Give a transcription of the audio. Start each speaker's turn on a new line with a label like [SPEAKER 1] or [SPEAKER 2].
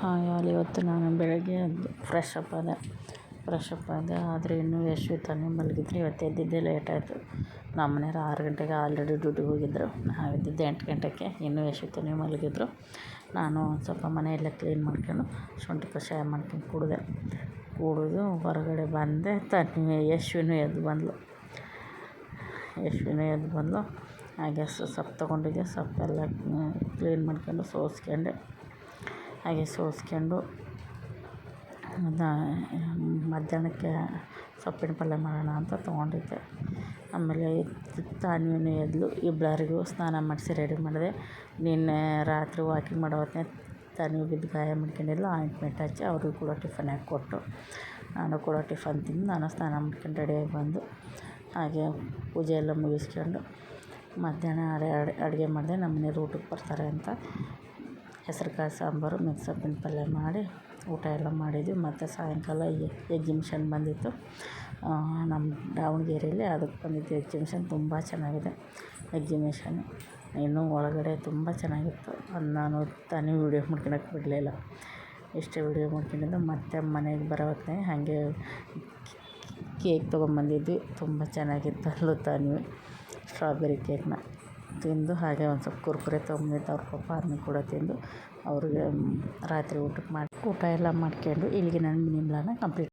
[SPEAKER 1] Hi all. ಇವತ್ತು ನಾನು ಬೆಳಗ್ಗೆ ಎದ್ದು ಫ್ರೆಶ್ ಅಪ್ ಆದೆ. ಆದರೆ ಇನ್ನೂ ಯಶ್ವಿ ತಾನೇ ಮಲಗಿದ್ರು. ಇವತ್ತು ಎದ್ದಿದ್ದೇ ಲೇಟ್ ಆಯಿತು. ನಮ್ಮ ಮನೆಯವ್ರು 6 ಗಂಟೆಗೆ ಆಲ್ರೆಡಿ ಡ್ಯೂಟಿಗೆ ಹೋಗಿದ್ದರು. ನಾವು ಎದ್ದಿದ್ದು 8 ಗಂಟೆಗೆ. ಇನ್ನೂ ಯಶ್ವಿ ತಾನೇ ಮಲಗಿದ್ರು. ನಾನು ಒಂದು ಸ್ವಲ್ಪ ಮನೆಯೆಲ್ಲ ಕ್ಲೀನ್ ಮಾಡ್ಕೊಂಡು ಶುಂಠಿ ಕಷಾಯ ಮಾಡ್ಕೊಂಡು ಕುಡಿದು ಹೊರಗಡೆ ಬಂದೆ. ಯಶ್ವಿನೂ ಎದ್ದು ಬಂದಳು. ಹಾಗೆ ಸೊಪ್ಪು ತೊಗೊಂಡಿದ್ದೆ. ಸೊಪ್ಪೆಲ್ಲ ಕ್ಲೀನ್ ಮಾಡ್ಕೊಂಡು ಸೋಸ್ಕೊಂಡು ಮಧ್ಯಾಹ್ನಕ್ಕೆ ಸೊಪ್ಪಿನ ಪಲ್ಯ ಮಾಡೋಣ ಅಂತ ತೊಗೊಂಡಿದ್ದೆ. ಆಮೇಲೆ ತಾನ್ವಿನೂ ಎದ್ಲು. ಇಬ್ಬರಿಗೂ ಸ್ನಾನ ಮಾಡಿಸಿ ರೆಡಿ ಮಾಡಿದೆ. ನಿನ್ನೆ ರಾತ್ರಿ ವಾಕಿಂಗ್ ಮಾಡೋ ಹೊತ್ತಿನಾಗ ತಾನ್ವಿ ಬಿದ್ದು ಗಾಯ ಮಾಡ್ಕೊಂಡಿದ್ಲು. ಆಯಿಂಟ್ಮೆಂಟ್ ಹಚ್ಚಿ ಅವ್ರಿಗೂ ಕೂಡ ಟಿಫನ್ ಹಾಕ್ಕೊಟ್ಟು ನಾನು ಕೂಡ ಟಿಫನ್ ತಿಂದು ನಾನು ಸ್ನಾನ ಮಾಡ್ಕೊಂಡು ರೆಡಿಯಾಗಿ ಬಂದು ಹಾಗೆ ಪೂಜೆ ಎಲ್ಲ ಮುಗಿಸ್ಕೊಂಡು ಮಧ್ಯಾಹ್ನ ಅಡುಗೆ ಮಾಡಿದೆ. ನಮ್ಮ ಮನೆಯವ್ರು ಊಟಕ್ಕೆ ಬರ್ತಾರೆ ಅಂತ ಹೆಸರುಕಾಳು ಸಾಂಬಾರು ಮಿಕ್ಸ್ ಸೊಪ್ಪಿನ ಪಲ್ಯ ಮಾಡಿ ಊಟ ಎಲ್ಲ ಮಾಡಿದ್ವಿ. ಮತ್ತು ಸಾಯಂಕಾಲ ಎಕ್ಸಿಬಿಷನ್ ಬಂದಿತ್ತು ನಮ್ಮ ದಾವಣಗೆರೆಯಲ್ಲಿ. ಅದಕ್ಕೆ ಬಂದಿದ್ದು. ಎಕ್ಸಿಬಿಷನ್ ತುಂಬ ಚೆನ್ನಾಗಿದೆ. ಎಕ್ಸಿಬಿಷನ್ ಇನ್ನೂ ಒಳಗಡೆ ತುಂಬ ಚೆನ್ನಾಗಿತ್ತು. ಅದು ನಾನು ತಾನೇ ವೀಡಿಯೋ ಮಾಡ್ಕೊಳಕ್ಕೆ ಬಿಡಲಿಲ್ಲ. ಇಷ್ಟೇ ವೀಡಿಯೋ ಮಾಡ್ಕೊಂಡಿದ್ದು. ಮತ್ತು ಮನೆಗೆ ಬರೋ ಹೊತ್ತಿನಾಗ ಹಾಗೆ ಕೇಕ್ ತೊಗೊಂಬಂದಿದ್ವಿ. ತುಂಬ ಚೆನ್ನಾಗಿತ್ತು. ಅಲ್ಲೂ ತಾನ್ವಿ ಸ್ಟ್ರಾಬೆರಿ ಕೇಕ್ನ ತಿಂದು ಹಾಗೆ ಒಂದು ಸ್ವಲ್ಪ ಕುರ್ಕುರೆ ತೊಗೊಂಬಂದಿದ್ದು. ಅವ್ರ ಪಪ್ಪ ಅದನ್ನು ಕೂಡ ತಿಂದು ಅವ್ರಿಗೆ ರಾತ್ರಿ ಊಟ ಎಲ್ಲ ಮಾಡ್ಕೊಂಡು ಇಲ್ಲಿಗೆ ನನ್ನ ಮಿನಿ ಬ್ಲಾಗ್ನ ಕಂಪ್ಲೀಟ್